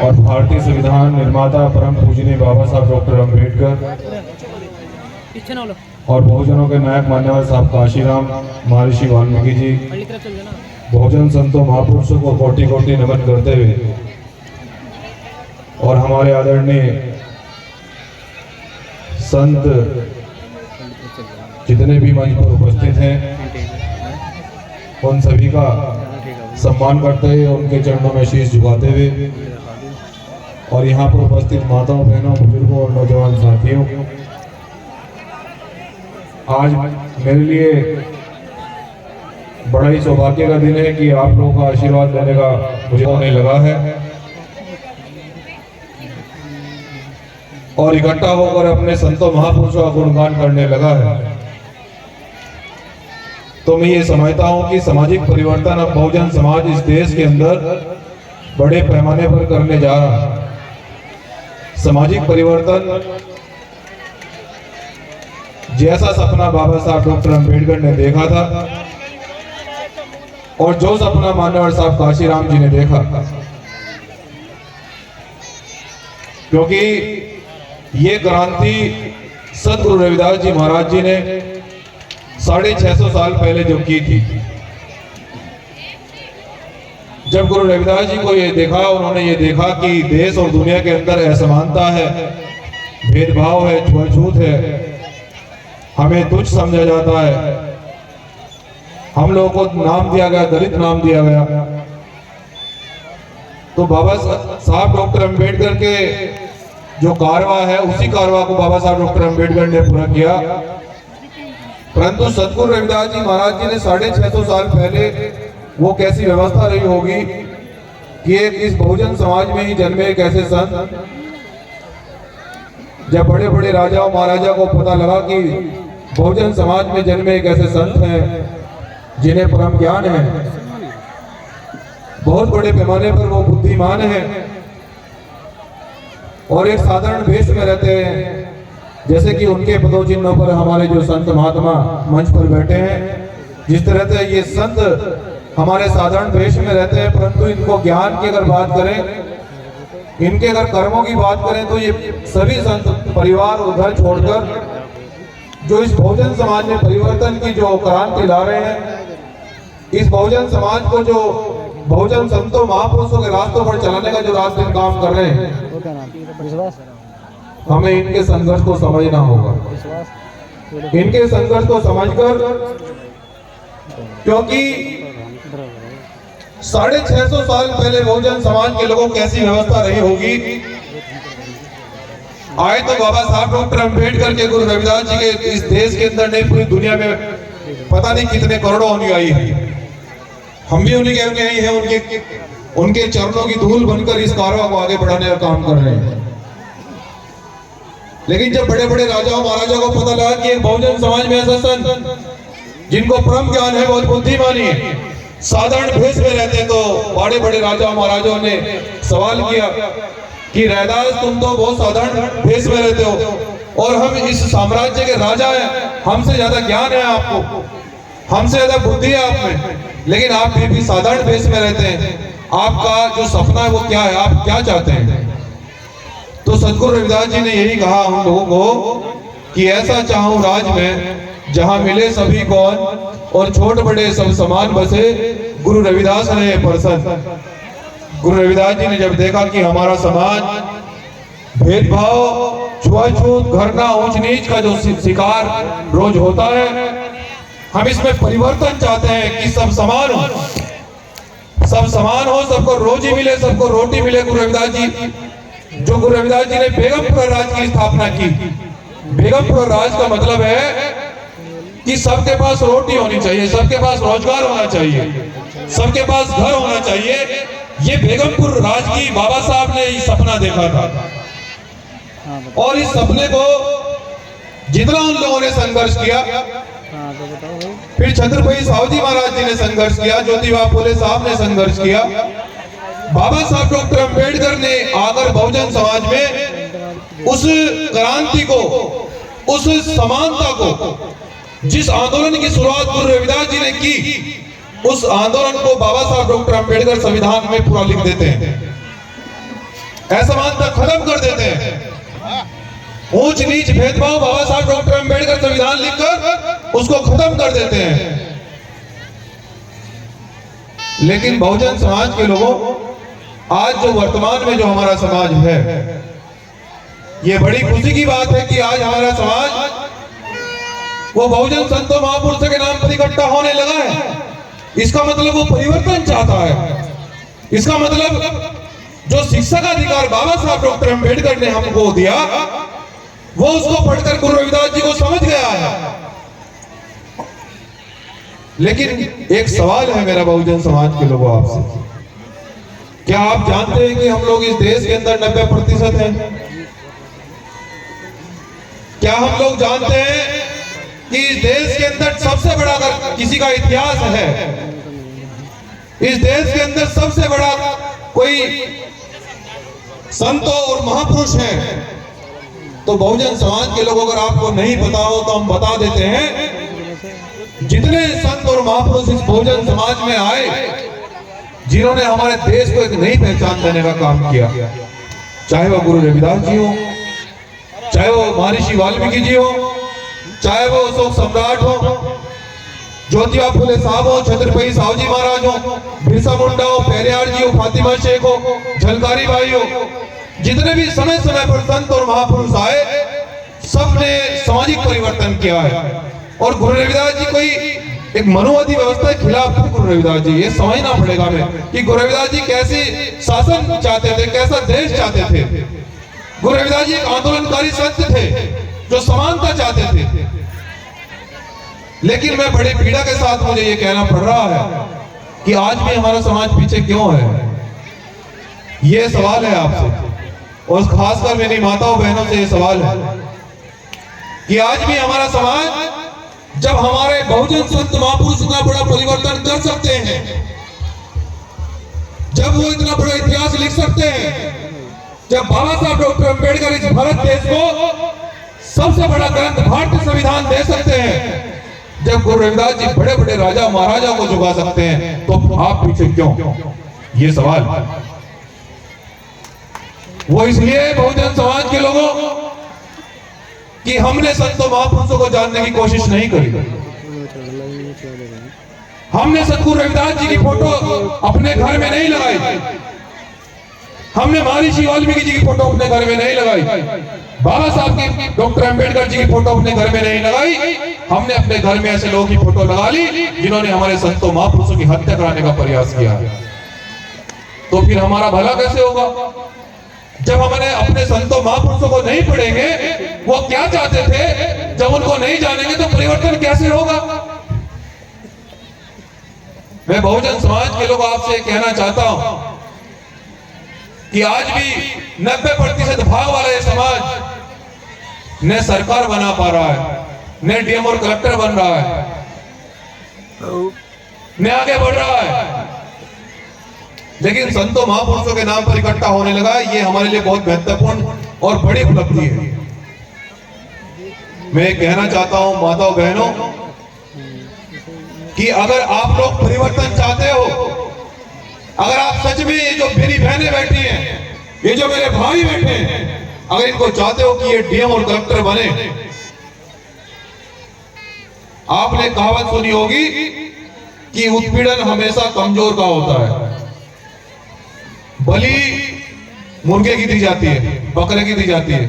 और भारतीय संविधान निर्माता परम पूजनीय बाबा साहब डॉक्टर अम्बेडकर और बहुजनों के नायक मान्यवर साहब काशीराम महर्षि वाल्मीकि जी, बहुजन संतों महापुरुषों को कोटि कोटि नमन करते हुए और हमारे आदरणीय संत जितने भी मंच पर उपस्थित हैं उन सभी का सम्मान करते हुए उनके चरणों में शीश झुकाते हुए और यहाँ पर उपस्थित माताओं, बहनों, बुजुर्गों और नौजवान साथियों, आज मेरे लिए बड़ा ही सौभाग्य का दिन है कि आप लोगों का आशीर्वाद लेने का मुझे होने लगा है और इकट्ठा होकर अपने संतों महापुरुषों का गुणगान करने लगा है। तो मैं ये समझता हूं कि सामाजिक परिवर्तन अब बहुजन समाज इस देश के अंदर बड़े पैमाने पर करने जा रहा है। सामाजिक परिवर्तन जैसा सपना बाबा साहब डॉक्टर अम्बेडकर ने देखा था और जो सपना मान्यवर साहब काशीराम जी ने देखा, क्योंकि ये क्रांति सतगुरु रविदास जी महाराज जी ने 650 साल पहले जो की थी। जब गुरु रविदास जी को ये देखा, उन्होंने ये देखा कि देश और दुनिया के अंदर असमानता है, भेदभाव है, छुआछूत है, हमें तुच्छ समझा जाता है, हम लोगों को नाम दिया गया, दलित नाम दिया गया। तो बाबा साहब डॉक्टर अम्बेडकर के जो कारवा है, उसी कारवा को बाबा साहब डॉक्टर अम्बेडकर ने पूरा किया। परंतु सतगुरु रविदास जी महाराज जी ने 650 साल पहले वो कैसी व्यवस्था रही होगी कि एक इस बहुजन समाज में ही जन्मे एक ऐसे संत, जब बड़े बड़े राजाओं महाराजा को पता लगा कि बहुजन समाज में जन्मे एक ऐसे संत हैं जिन्हें परम ज्ञान है, बहुत बड़े पैमाने पर वो बुद्धिमान है और एक साधारण भेष में रहते हैं, जैसे कि उनके पदों चिन्हों पर हमारे जो संत महात्मा मंच पर बैठे हैं, जिस तरह से ये संत हमारे साधारण भेष में रहते हैं, परंतु इनको ज्ञान की अगर बात करें, इनके अगर कर्मों की बात करें, तो ये सभी संत परिवार और घर छोड़कर जो इस बहुजन समाज में परिवर्तन की जो क्रांति ला रहे हैं, इस बहुजन समाज को जो बहुजन संतों महापुरुषों के रास्तों पर चलाने का जो रात दिन काम कर रहे हैं, हमें इनके संघर्ष को समझना होगा। इनके संघर्ष को समझकर, क्योंकि 650 साल पहले बहुजन समाज के लोगों की कैसी व्यवस्था रही होगी, आए तो बाबा साहब डॉक्टर अम्बेडकर के, गुरु रविदास जी के इस देश के अंदर नहीं, पूरी दुनिया में पता नहीं कितने करोड़ों अनुयायी हैं। हम भी उन्हीं के अनुयायी हैं, उनके चरणों की धूल बनकर इस कारवा को आगे बढ़ाने का काम कर रहे हैं। लेकिन जब बड़े बड़े राजाओं महाराजा को पता लगा कि एक बहुजन समाज में ऐसा संत जिनको परम ज्ञान है, बहुत बुद्धिमानी है, साधारण भेष में रहते हैं, तो बड़े बड़े राजाओं महाराजाओं ने सवाल किया कि रैदास, तुम तो बहुत साधारण भेष में रहते हो और हम इस साम्राज्य के राजा हैं, हमसे ज्यादा ज्ञान है आपको, हमसे ज्यादा बुद्धि है आप में, लेकिन आप फिर भी साधारण भेष में रहते हैं। आपका जो सपना है वो क्या है, आप क्या चाहते हैं? तो सतगुरु रविदास जी ने यही कहा हम लोगों को कि ऐसा चाहूं राज में जहां मिले सभी कौन और छोट बड़े सब समान बसे, गुरु रविदास रहे प्रसन्न। गुरु रविदास जी ने जब देखा कि हमारा समाज भेदभाव, छुआछूत, घरना, ऊंच नीच का जो शिकार रोज होता है, हम इसमें परिवर्तन चाहते हैं कि सब समान हो, सब समान हो, सबको रोजी मिले, सबको रोटी मिले। गुरु रविदास जी, जो गुरु रविदास जी ने बेगमपुरा राज की स्थापना की, बेगमपुरा राज का मतलब है कि सबके पास रोटी होनी चाहिए, सबके पास रोजगार होना चाहिए, सबके पास घर होना चाहिए। ये बेगमपुर राज की बाबा साहब ने ये सपना देखा था और इस सपने को जितना उन लोगों ने संघर्ष किया, फिर छत्रपति साहूजी महाराज जी ने संघर्ष किया, ज्योतिबा फुले साहब ने संघर्ष किया, बाबा साहब डॉक्टर अम्बेडकर ने आकर बहुजन समाज में उस क्रांति को, उस समानता को, जिस आंदोलन की शुरुआत गुरु रविदास जी ने की, उस आंदोलन को बाबा साहब डॉक्टर अंबेडकर संविधान में पूरा लिख देते हैं, असमानता खत्म कर देते हैं, ऊंच नीच भेदभाव बाबा साहब डॉक्टर अंबेडकर संविधान लिखकर उसको खत्म कर देते हैं। लेकिन बहुजन समाज के लोगों, आज जो वर्तमान में जो हमारा समाज है, ये बड़ी खुशी की बात है कि आज हमारा समाज वो बहुजन संतों महापुरुषों के नाम पर इकट्ठा होने लगा है। इसका मतलब वो परिवर्तन चाहता है। इसका मतलब जो शिक्षा का अधिकार बाबा साहब डॉक्टर अंबेडकर ने हमको दिया, वो उसको पढ़कर गुरु रविदास जी को समझ गया है। लेकिन एक सवाल है मेरा बहुजन समाज के लोगों आपसे, क्या आप जानते हैं कि हम लोग इस देश के अंदर 90% हैं? क्या हम लोग जानते हैं कि इस देश के अंदर सबसे बड़ा अगर किसी का इतिहास है, इस देश के अंदर सबसे बड़ा कोई संतों और महापुरुष हैं, तो बहुजन समाज के लोग, अगर आपको नहीं पता हो तो हम बता देते हैं। जितने संत और महापुरुष इस बहुजन समाज में आए, जिन्होंने हमारे देश को एक नई पहचान देने का काम किया, चाहे वो गुरु रविदास जी हो, चाहे वो महर्षि वाल्मीकि जी हो, चाहे वो अशोक सम्राट हो, ज्योतिबा फुले साहब हो, छत्रपति साहूजी महाराज हो, बिरसा मुंडा हो, पेरियार जी हो, फातिमा शेख हो, झलकारी भाई हो, जितने भी समय समय पर संत और महापुरुष आए, सबने सामाजिक परिवर्तन किया है। और गुरु रविदास जी कोई एक मनुवादी व्यवस्था के खिलाफ थे। गुरु रविदास जी, ये समझना पड़ेगा हमें कि गुरु रविदास जी कैसे शासन चाहते थे, कैसा देश चाहते थे। गुरु रविदास जी एक आंदोलनकारी संत थे जो समानता चाहते थे। लेकिन मैं बड़ी पीड़ा के साथ मुझे ये कहना पड़ रहा है कि आज भी हमारा समाज पीछे क्यों है। ये सवाल है आपसे, और खासकर मेरी माताओं बहनों से ये सवाल है कि आज भी हमारा समाज, जब हमारे बहुजन संत महापुरुष इतना बड़ा परिवर्तन कर सकते हैं, जब वो इतना बड़ा इतिहास लिख सकते हैं, जब बाबा साहब डॉक्टर अंबेडकर इस भारत देश को सबसे बड़ा ग्रंथ भारतीय संविधान दे सकते हैं, जब गुरु रविदास जी बड़े बड़े राजा महाराजा को झुका सकते हैं, तो आप पीछे क्यों? ये सवाल वो इसलिए बहुजन समाज के लोगों कि हमने संतों महापुरुषों को जानने की कोशिश नहीं करी। हमने सतगुरु रविदास जी की फोटो अपने घर में नहीं लगाई, हमने महर्षि वाल्मीकि जी की फोटो अपने घर में नहीं लगाई, बाबा साहब की डॉक्टर अंबेडकर जी की फोटो अपने घर में नहीं लगाई। हमने अपने घर में ऐसे लोगों की फोटो लगा ली जिन्होंने हमारे संतों महापुरुषों की हत्या कराने का प्रयास किया। तो फिर हमारा भला कैसे होगा? जब हमने अपने संतों महापुरुषों को नहीं पढ़ेंगे, वो क्या चाहते थे, जब उनको नहीं जानेंगे तो परिवर्तन कैसे होगा? मैं बहुजन समाज के लोग आपसे कहना चाहता हूं कि आज भी 90% भाग वाला ये समाज न सरकार बना पा रहा है, न डीएम और कलेक्टर बन रहा है, न आगे बढ़ रहा है। लेकिन संतों महापुरुषों के नाम पर इकट्ठा होने लगा। ये हमारे लिए बहुत महत्वपूर्ण और बड़ी उपलब्धि है। मैं कहना चाहता हूं माताओं बहनों कि अगर आप लोग परिवर्तन चाहते हो, अगर आप सच में ये जो मेरी बहनें बैठी हैं, ये जो मेरे भाई बैठे हैं, अगर इनको चाहते हो कि ये डीएम और कलेक्टर बने, आपने कहावत सुनी होगी कि उत्पीड़न हमेशा कमजोर का होता है। बलि मुर्गे की दी जाती है, बकरे की दी जाती है,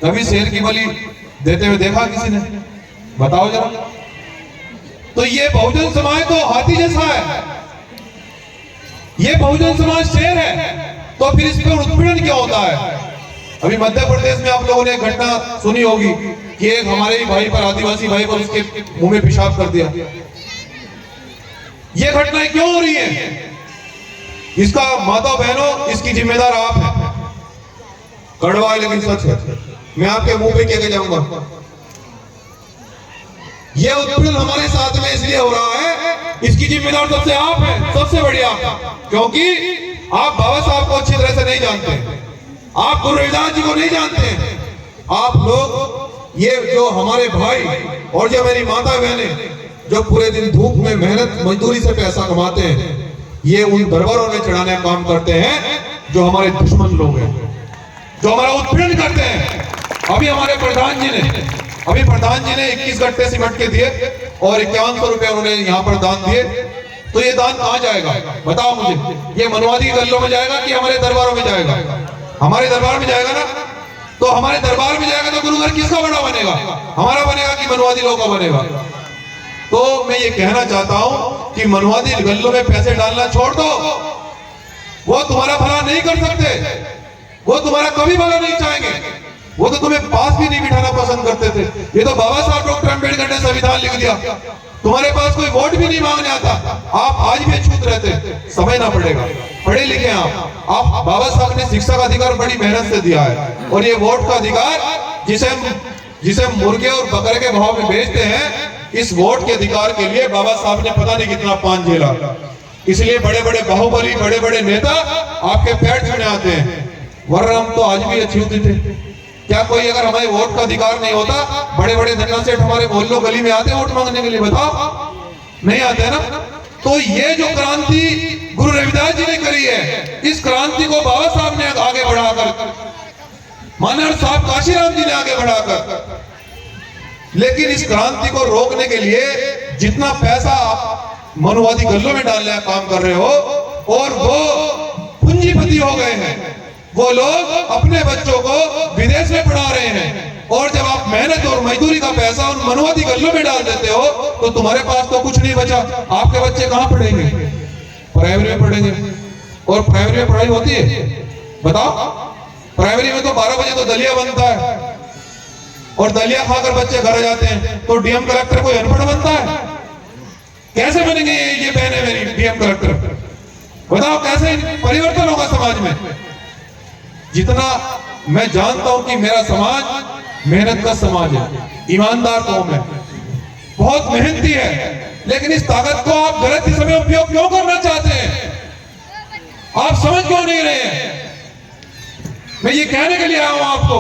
कभी शेर की बलि देते हुए देखा किसी ने? बताओ जरा। तो ये बहुजन समाज तो हाथी जैसा है, ये बहुजन समाज शेर है, तो फिर इस पर उत्पीड़न क्यों होता है? अभी मध्य प्रदेश में आप लोगों ने एक घटना सुनी होगी कि एक हमारे ही भाई पर, आदिवासी भाई पर, उसके मुंह में पेशाब कर दिया। ये घटनाएं क्यों हो रही है? इसका माता बहनों, इसकी जिम्मेदार आप हैं। कड़वा है लेकिन सच है, मैं आपके मुंह पे कह के जाऊंगा। ये उत्पीड़न हमारे साथ में इसलिए हो रहा है, इसकी जिम्मेदार सबसे आप हैं, सबसे बढ़िया, क्योंकि आप बाबा साहब को अच्छी तरह से नहीं जानते, आप गुरु रविदास जी को नहीं जानते। आप लोग, ये जो हमारे भाई और जो मेरी माता बहनें जो पूरे दिन धूप में मेहनत मजदूरी से पैसा कमाते हैं, ये उन दरबारों में चढ़ाने का काम करते हैं जो हमारे दुश्मन लोग हैं, जो हमारा उत्पीड़न करते हैं। अभी हमारे प्रधान जी ने 21 गट्टे सीमेंट के दिए और 5100 रुपए उन्होंने यहाँ पर दान दिए। तो ये दान कहाँ जाएगा बताओ मुझे? ये मनवादी गल्लों में जाएगा कि हमारे दरबारों में जाएगा? हमारे दरबार में जाएगा ना। तो हमारे दरबार में जाएगा तो गुरु घर किसका बड़ा बनेगा? हमारा बनेगा कि मनवादी लोगों का बनेगा? तो मैं ये कहना चाहता हूं कि मनवादी गल्लों में पैसे डालना छोड़ दो। वो तुम्हारा भला नहीं कर सकते, वो तुम्हारा कभी भला नहीं चाहेंगे, वो तो तुम्हें पास भी नहीं बिठाना पसंद करते थे। ये तो बाबा साहब डॉक्टर अम्बेडकर ने संविधान लिख दिया, तुम्हारे पास कोई वोट भी नहीं मांगने आता, आप आज भी अछूत रहते। समझना पड़ेगा, पढ़े लिखे आप बाबा साहब ने शिक्षा का अधिकार बड़ी मेहनत से दिया है, और ये वोट का अधिकार जिसे मुर्गे और बकरे के भाव में बेचते हैं, इस वोट के अधिकार के लिए बाबा साहब ने पता नहीं कितना पान झेला। इसलिए बड़े बड़े बाहुबली, बड़े बड़े नेता आपके पैर छूने आते हैं, वरना हम तो आज भी अछूत थे। क्या कोई अगर हमारे वोट का अधिकार नहीं होता, बड़े बड़े धन्ना सेठ हमारे मोहल्लों गली में आते वोट मांगने के लिए? बताओ, नहीं आते हैं ना। तो ये जो क्रांति गुरु रविदास जी ने करी है, इस क्रांति को बाबा साहब ने आगे बढ़ाकर, मानर साहब काशीराम जी ने आगे बढ़ाकर, लेकिन इस क्रांति को रोकने के लिए जितना पैसा आप मनुवादी गल्लों में डालने का काम कर रहे हो, और वो पूंजीपति हो गए हैं, वो लोग अपने बच्चों को विदेश में पढ़ा रहे हैं, और जब आप मेहनत और मजदूरी का पैसा उन मनुवादी गल्लों में डाल देते हो तो तुम्हारे पास तो कुछ नहीं बचा। आपके बच्चे कहाँ पढ़ेंगे? प्राइमरी में पढ़ेंगे। और प्राइमरी में पढ़ाई होती है? बताओ, प्राइमरी में तो 12 बजे तो दलिया बनता है, और दलिया खाकर बच्चे घर जाते हैं। तो डीएम कलेक्टर कोई अनपढ़ बनता है? कैसे बनेंगे ये बहनें मेरी डीएम कलेक्टर? बताओ कैसे परिवर्तन होगा समाज में? जितना मैं जानता हूं कि मेरा समाज मेहनत का समाज है, ईमानदार कौम है, बहुत मेहनती है, लेकिन इस ताकत को आप गलत दिशा में उपयोग क्यों करना चाहते हैं? आप समझ क्यों नहीं रहे हैं? मैं ये कहने के लिए आया हूं आपको,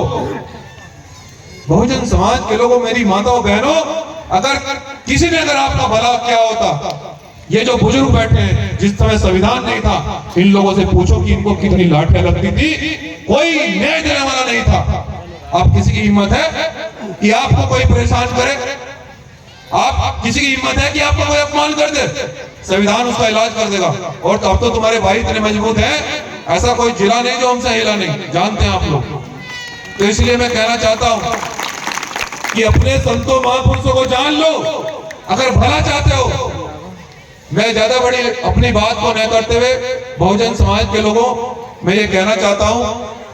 बहुजन समाज के लोगों, मेरी माताओं बहनों, अगर किसी ने अगर आपका भला क्या होता, ये जो बुजुर्ग बैठे हैं, जिस समय संविधान नहीं था, इन लोगों से पूछो कि इनको कितनी लाठियां लगती थी, कोई न्याय देने वाला नहीं था। आप किसी की हिम्मत है कि आपको कोई परेशान करे? आप किसी की हिम्मत है कि आपको कोई अपमान कर दे? संविधान उसका इलाज कर देगा। और अब तो तुम्हारे भाई इतने मजबूत हैं, ऐसा कोई जिला नहीं जो हमसे हिला नहीं, जानते हैं आप लोग। तो इसलिए मैं कहना चाहता हूं कि अपने संतों महापुरुषों को जान लो, अगर भला चाहते हो। मैं ज्यादा बड़ी अपनी बात को न करते हुए बहुजन समाज के लोगों, मैं ये कहना चाहता हूं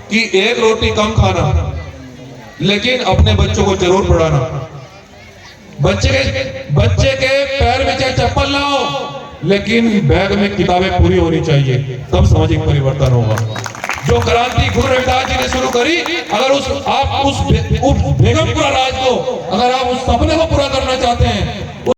कि एक रोटी कम खाना, लेकिन अपने बच्चों को जरूर पढ़ाना। बच्चे के पैर में चाहे चप्पल ना हो, लेकिन बैग में किताबें पूरी होनी चाहिए, तब सामाजिक परिवर्तन होगा। जो क्रांति गुरु रविदास जी ने शुरू करी, अगर आप उस बेगमपुरा राज को, अगर आप उस सपने को पूरा